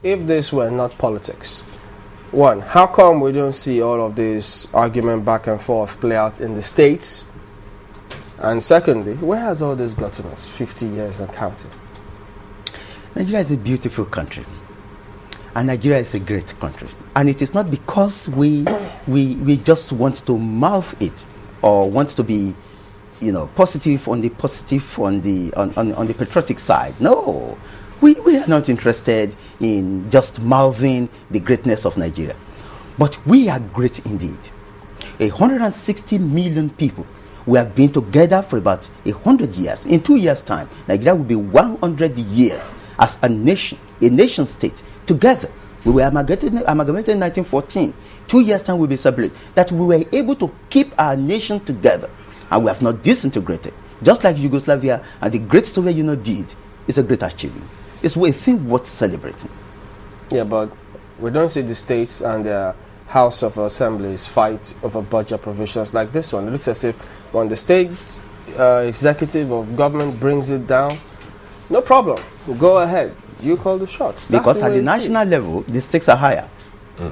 if this were not politics, one, how come we don't see all of this argument back and forth play out in the States? And secondly, where has all this gotten us 50 years and counting? Nigeria is a beautiful country. And Nigeria is a great country. And it is not because we just want to mouth it or want to be, positive on the patriotic side. No. We are not interested in just mouthing the greatness of Nigeria. But we are great indeed. 160 million people. We have been together for about 100 years. In 2 years' time, Nigeria will be 100 years as a nation state. Together, we were amalgamated in 1914. 2 years' time will be celebrated. That we were able to keep our nation together. And we have not disintegrated. Just like Yugoslavia and the great Soviet Union did. It's a great achievement. It's a thing worth celebrating. Yeah, but we don't see the states and the House of Assemblies fight over budget provisions like this one. It looks as if when the state executive of government brings it down, no problem. Go ahead. You call the shots. Because at the national level, the stakes are higher.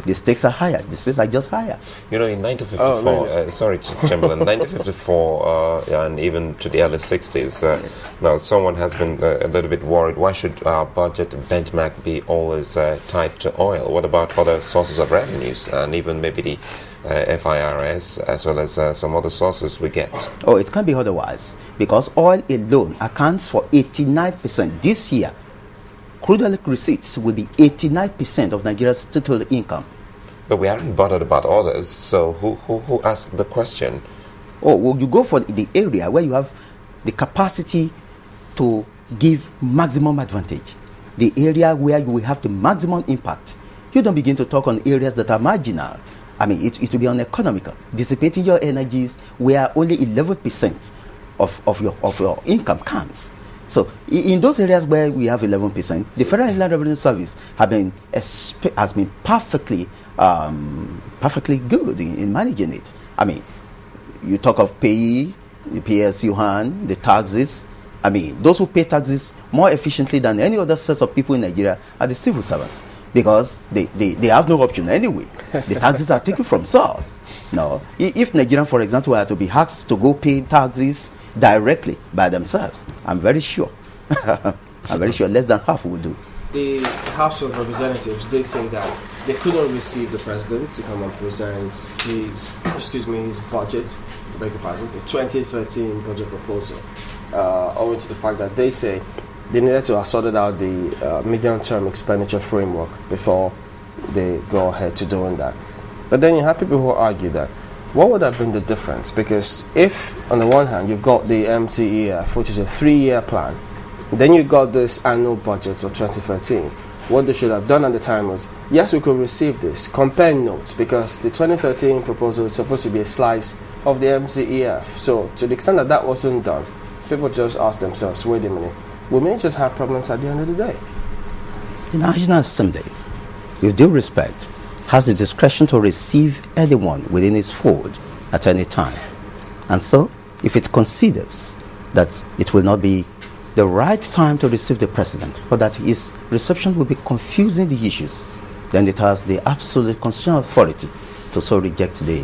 The stakes are higher. The stakes are just higher. In 1954, sorry, Chamberlain, 1954 and even to the early 60s, Yes. Now someone has been a little bit worried. Why should our budget benchmark be always tied to oil? What about other sources of revenues and even maybe the FIRS as well as some other sources we get? Oh, it can't be otherwise because oil alone accounts for 89% this year. Crude oil receipts will be 89% of Nigeria's total income. But we aren't bothered about others, so who asked the question? Oh, well, you go for the area where you have the capacity to give maximum advantage. The area where you will have the maximum impact. You don't begin to talk on areas that are marginal. I mean, it will be uneconomical. Dissipating your energies where only 11% of your income comes. So, in those areas where we have 11%, the Federal Inland Revenue Service has been perfectly good in managing it. I mean, you talk of payee, the PSU, the taxes. I mean, those who pay taxes more efficiently than any other set of people in Nigeria are the civil servants because they have no option anyway. The taxes are taken from source. No, if Nigerians, for example, were to be asked to go pay taxes directly by themselves, I'm very sure less than half will do. The House of Representatives did say that they couldn't receive the president to come and present his budget, beg your pardon, the 2013 budget proposal, owing to the fact that they say they needed to have sorted out the medium-term expenditure framework before they go ahead to doing that. But then you have people who argue that what would have been the difference? Because if, on the one hand, you've got the MTEF, which is a 3-year plan, then you got this annual budget of 2013. What they should have done at the time was, yes, we could receive this, compare notes, because the 2013 proposal is supposed to be a slice of the MTEF. So, to the extent that that wasn't done, people just asked themselves, wait a minute, we may just have problems at the end of the day. The National Assembly, with due respect, has the discretion to receive anyone within its fold at any time. And so, if it considers that it will not be the right time to receive the president, or that his reception will be confusing the issues, then it has the absolute constitutional authority to so reject the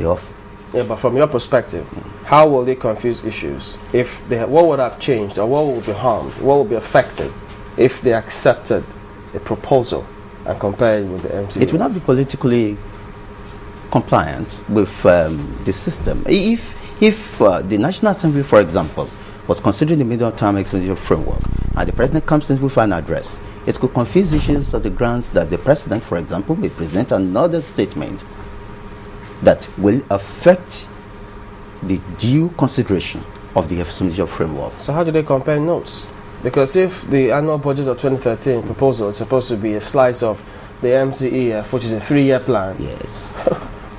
offer. Yeah, but from your perspective, how will they confuse issues? What would have changed, or what would be harmed, what would be affected if they accepted a proposal and compare it with the MCA? It will not be politically compliant with the system. If the National Assembly, for example, was considering the medium-term expenditure framework, and the president comes in with an address, it could confuse issues on the grounds that the president, for example, may present another statement that will affect the due consideration of the expenditure framework. So how do they compare notes? Because if the annual budget of 2013 proposal is supposed to be a slice of the MTEF, which is a 3-year plan, yes,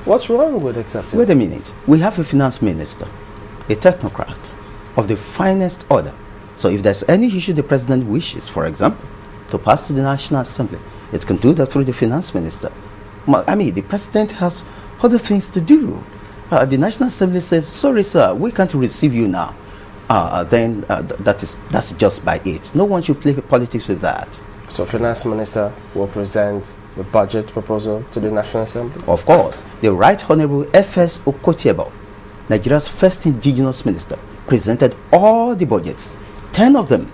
what's wrong with accepting? Wait a minute. We have a finance minister, a technocrat of the finest order. So if there's any issue the president wishes, for example, to pass to the National Assembly, it can do that through the finance minister. I mean, the president has other things to do. The National Assembly says, sorry, sir, we can't receive you now. Then that's just by it. No one should play politics with that. So finance minister will present the budget proposal to the National Assembly? Of course, the Right Honorable F.S. Okotiebo, Nigeria's first indigenous minister, presented all the budgets, 10 of them,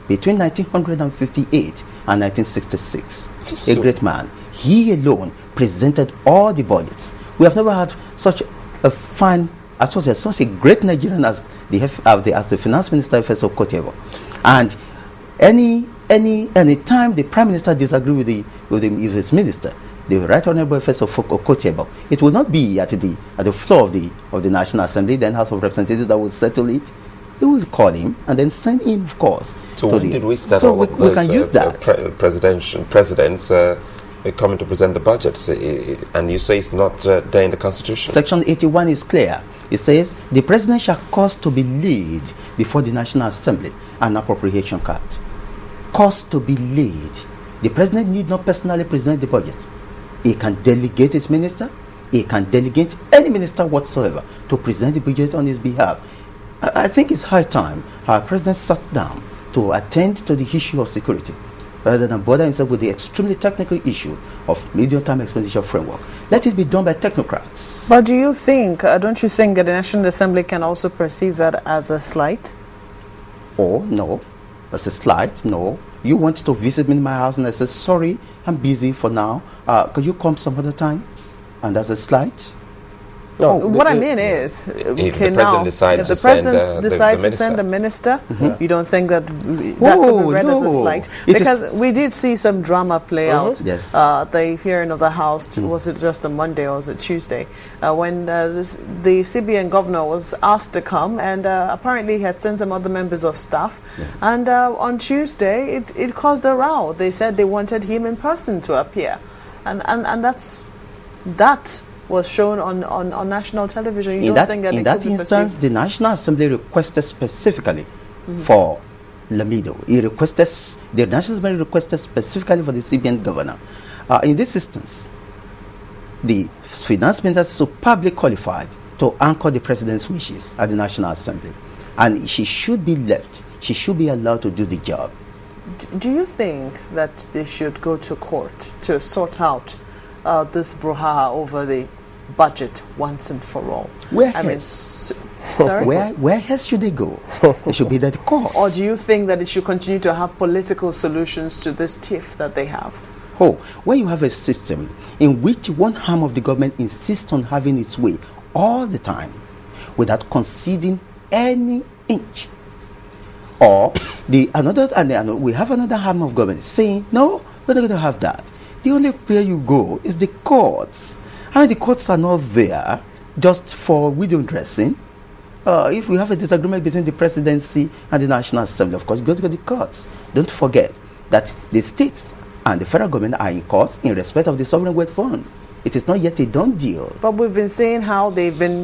between 1958 and 1966. A great man. He alone presented all the budgets. We have never had such a fine, such a great Nigerian as the finance minister, F.S. Okotiebo. And any time the prime minister disagrees with his minister, the Right Honorable F.S. Okotiebo, it will not be at the floor of the National Assembly, then House of Representatives, that will settle it. They will call him and then send him, of course. So when did we start so all we can use that. Presidents coming to present the budgets, and you say it's not there in the Constitution? Section 81 is clear. It says the president shall cause to be laid before the National Assembly an appropriation card. Cause to be laid. The president need not personally present the budget. He can delegate his minister. He can delegate any minister whatsoever to present the budget on his behalf. I think it's high time our president sat down to attend to the issue of security rather than bother himself with the extremely technical issue of medium-term expenditure framework. Let it be done by technocrats. But do you think, don't you think that the National Assembly can also perceive that as a slight? Oh, no. As a slight, no. You want to visit me in my house and I say, sorry, I'm busy for now. Could you come some other time? And that's a slight? No, what I mean is, okay, now, if the president decides to send a minister, you don't think that that could be read as a slight? Because we did see some drama play out. Yes. The hearing of the House, was it just a Monday or was it Tuesday, when the CBN governor was asked to come, and apparently he had sent some other members of staff, and on Tuesday it caused a row. They said they wanted him in person to appear, and that was shown on national television. You don't think that in that instance, the National Assembly requested specifically for Lamido. The National Assembly requested specifically for the CBN governor. In this instance, the finance minister is superbly qualified to anchor the president's wishes at the National Assembly, and she should be left. She should be allowed to do the job. Do you think that they should go to court to sort out this brouhaha over the budget once and for all? Sorry? Where else should they go? They should be at the court. Or do you think that it should continue to have political solutions to this tiff that they have? When you have a system in which one arm of the government insists on having its way all the time without conceding any inch, or we have another arm of government saying, no, we're not going to have that. The only place you go is the courts. And the courts are not there just for window dressing. If we have a disagreement between the presidency and the National Assembly, of course, go to the courts. Don't forget that the states and the federal government are in courts in respect of the sovereign wealth fund. It is not yet a done deal. But we've been seeing how they've been,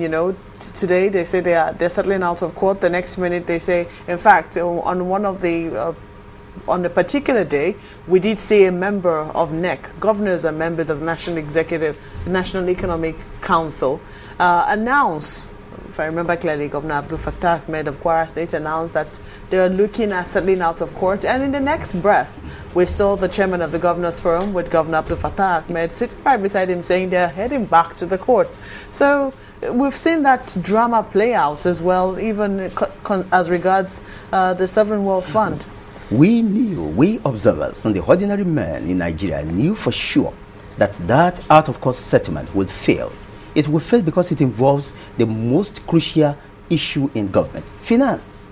today they say they're settling out of court. The next minute they say, in fact, on a particular day, we did see a member of NEC, governors and members of National Economic Council, announce, if I remember clearly, Governor Abdul Fattah Ahmed of Kwara State announced that they are looking at settling out of court. And in the next breath, we saw the chairman of the Governors Forum with Governor Abdul Fattah Ahmed sitting right beside him saying they're heading back to the courts. So we've seen that drama play out as well, even as regards the Sovereign Wealth Fund. We observers and the ordinary man in Nigeria knew for sure that out-of-court settlement would fail. It will fail because it involves the most crucial issue in government: finance.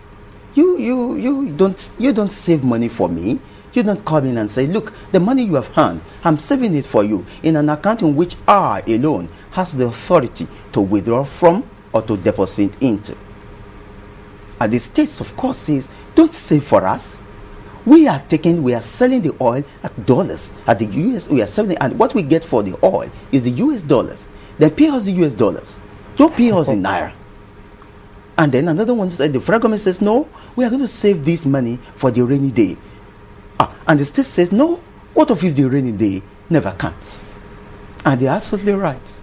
You don't save money for me. You don't come in and say, look, the money you have earned, I'm saving it for you in an account in which I alone has the authority to withdraw from or to deposit into. And the states, of course, says, don't save for us. We are selling the oil at dollars. At the US, we are selling, and what we get for the oil is the US dollars. Then pay us the US dollars. Don't pay us in Naira. And then another one said, the federal government says, no, we are going to save this money for the rainy day. And the state says, no, what if the rainy day never comes? And they're absolutely right.